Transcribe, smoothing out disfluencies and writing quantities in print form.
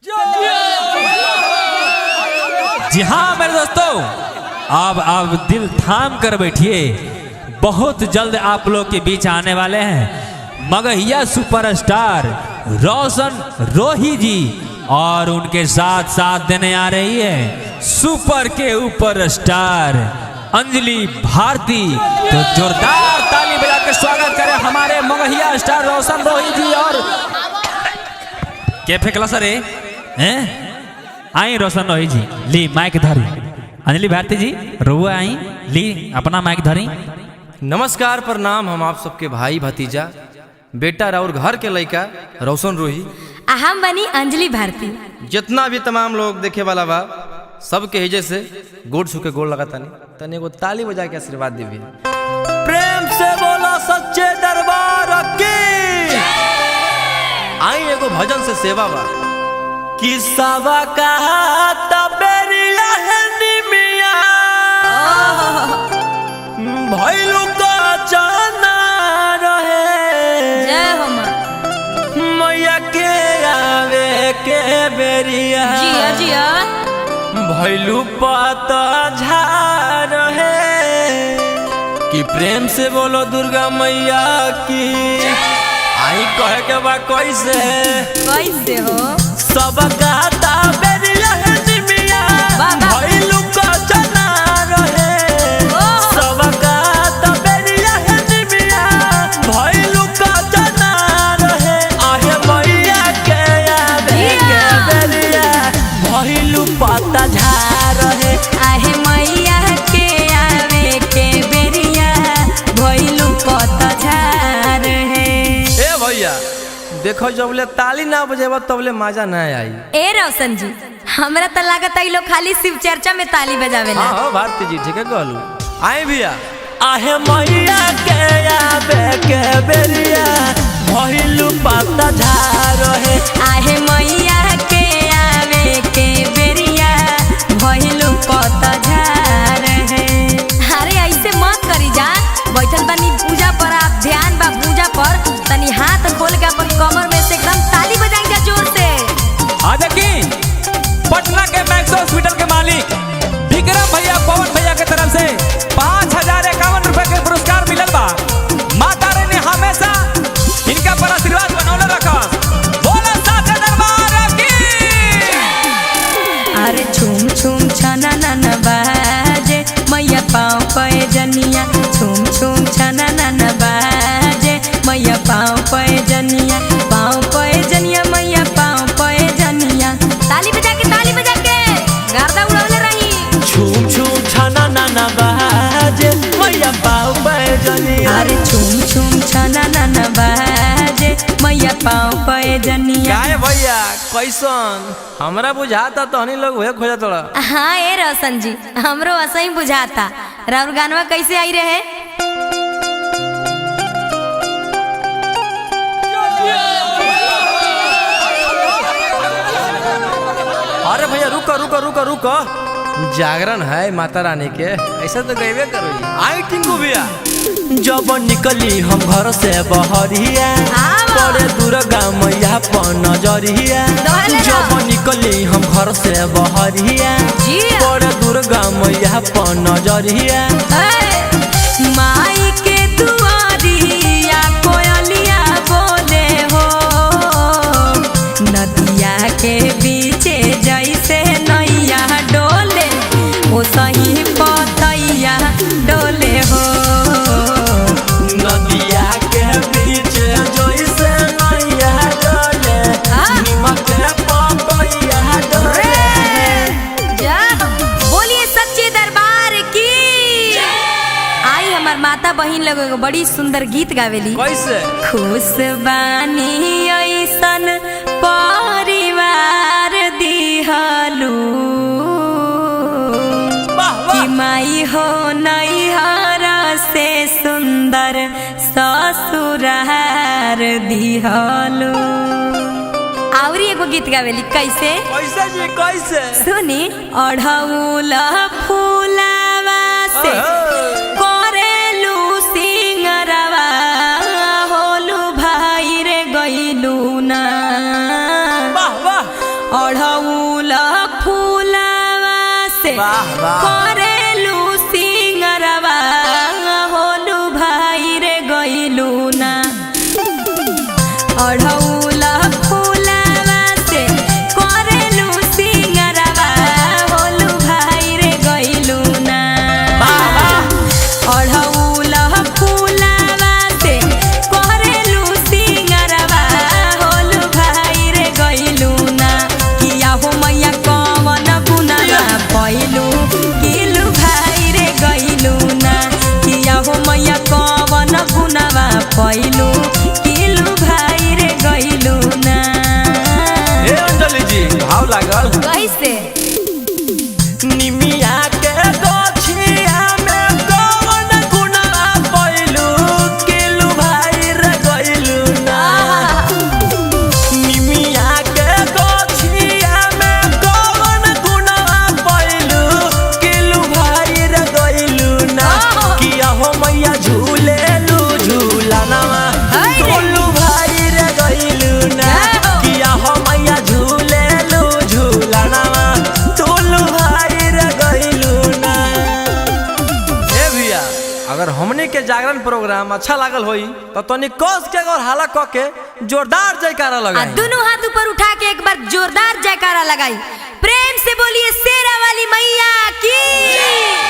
जी हाँ मेरे दोस्तों, अब दिल थाम कर बैठिए। बहुत जल्द आप लोग के बीच आने वाले हैं मगहिया सुपरस्टार रोशन रोही जी, और उनके साथ साथ देने आ रही है सुपर के ऊपर स्टार अंजलि भारती। तो जोरदार ताली बजा के स्वागत करें हमारे मगहिया स्टार रोशन रोही जी। और क्या फेंकला सर हैं? आई रोशन रोही जी, ली माइक धरी। अंजलि भारती जी रुआ आई, ली अपना माइक धरी। नमस्कार प्रणाम, हम आप सबके भाई भतीजा बेटा और घर के लड़का रोशन रोही। हम बनी अंजलि भारती। जितना भी तमाम लोग देखे वाला बा सबके हिजे से गोड़ छू के गोड़ लगा तनी एगो ताली बजा के आशीर्वाद देवी। प्रेम से बोला सच्चे दरबार की। आई एगो भजन से सेवा बा कि सावा कहा तबेरिया है निमिया भइलु का जाना रहे। जय हो मां। मैया के आवे के बेरिया जिया जिया भइलु पता झार है कि प्रेम से बोलो दुर्गा मैया की। आई कहे के बा कैसे कैसे हो सब गाता बेरिया है निमिया बाबा। भइलु का जाना रहे। सब गाता बेरिया है निमिया भइलु का जाना रहे। आहे मैया के आवे के बेरिया भइलु पता झार है। आहे मैया के आवे के बेरिया भइलु पता झार है। ए भैया देखो जबले ताली ना बजेबा तबले मजा ना आई। ए रोशन जी, हमरा त लागत है लोग खाली शिव चर्चा में ताली बजावेला। हाँ भारती जी ठीक है कहलू। आए भैया आहे मैया के आवे के बेरिया भइलु पता झार है। आहे मैया के आवे के बेरिया भइलु पता झार है। अरे ऐसे मत करी जा, बैठल बानी पूजा पर, आप ध्यान बा पूजा पर, तनी हाथ खोल के अपन कमर में से एकदम ताली बजाई जा जोर से। आज की पटना के मैक्स हॉस्पिटल के मालिक विक्रम भैया पवन भैया के तरफ से 5051 रुपए के पुरस्कार मिलल बा। माता रानी हमेशा इनका पर आशीर्वाद बनौले रखस। बोला साचे दरबार की। अरे छुम छुम छना नन बाजे मैया पाँव पे जनिया। छुम छुम छना नन बाजे मैया पाँव पे जनिया। पाँव पे जनिया मैया पाँव पे जनिया। ताली बजा के गर्दा उड़ावले रही। छूम छूम छाना नाना बाजे मैया पाँव पे जनिया। अरे छुम छुम छना नन बाजे मैया पाँव पे जनिया। काय भैया कैसन हमरा बुझाता तो हनी लोग वह खोजा तोड़ा। हाँ ए रोशन जी, हमरो ऐसा ही बुझाता। राउर गानवा कैसे आई रहे? अरे भैया रुको रुको रुको रुको, जागरण है माता रानी के, ऐसा तो गईबे करो। आई टिंकू भैया जब निकली हम घर से बहरिया पड़े दुर्गा मैया पर नजरिया। जब निकली हम घर से बहरिया पड़े दुर्गा मैया पर नजरिया। माई के दुआरिया कोयलिया बोले हो, नदिया के बीचे जैसे नैया डोले ओ सही पतैया डोले हो। नदिया के बीच जैसे नैया डोले निमक पपैया डोले। जा बोलिए सच्चे दरबार की। आई हमार माता बहिन लोग एगो बड़ी सुंदर गीत गावेली। कैसे? खुश बानी ऐसन परिवार दिहलू कि माई हो नैहर से सुंदर ससुरार दिहलू। आवरी एगो गीत गावेली कैसे? कैसे जी कैसे? सुनी अढ़ौल फूलावा से करेलू सिंगरवा होलू भाई रे गईलू ना। वाह वाह। अढ़ वाह, वाह। करेलू सिंगरवा होलू भाई रे गइलू ना अढ़ौला फूलावा से करेलू सिंगरवा होलू भाई रे गइलू ना अढ़ौला फूलावा से करेलू सिंगरवा होलू भाई रे गइलू ना किया हो मैया कवन गुनाह पैलू किलू भाई रे गइलू ना किया हो मैया कवन गुनाह पैलू किलू भाई रे गइलू ना। हे अंजलि जी भाव लागल कैसे निमिया के गोछिया में कौन गुनाह पैलू किलू भाई रे गइलू ना निमिया के गोछिया में कौन गुनाह पैलू किलू भाई रे गइलू ना किया हो मैया झूलेलू झूलनवा किलू भाई रे गइलू ना किया हो मैया झूलेलू झूलनवा टोलू भाई रे गइलू ना। ए भैया अगर हमने के जागरण प्रोग्राम अच्छा लागल होई तो तनी कस के और हाला क के जोरदार जयकारा आ लगाई। दोनों हाथ ऊपर उठा के एक बार जोरदार जयकारा लगाई। प्रेम से बोलिए शेरा वाली मैया की।